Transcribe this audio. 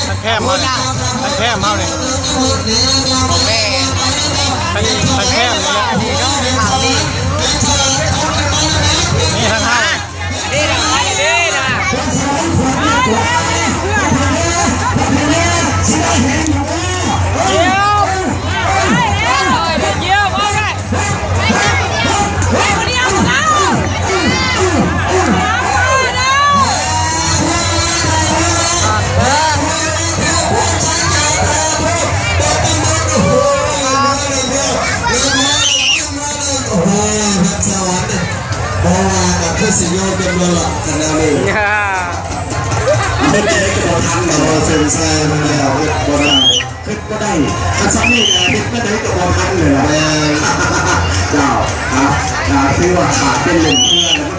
ทั้งแคมมาเนี่ยทั้งแคมมาเนี่ยทั้งแคมเลยนี่ทั้งห้าสิโยเป็นบอลขนาดนี้เป็นจะได้กระโดดทันเราเซ็นแซงแล้วบอลขึ้นก็ได้อันซ้ำนี่เป็นก็ได้กระโดดทันเลยนะเจ้าครับคือว่าขาดเป็นหนึ่งเพื่อน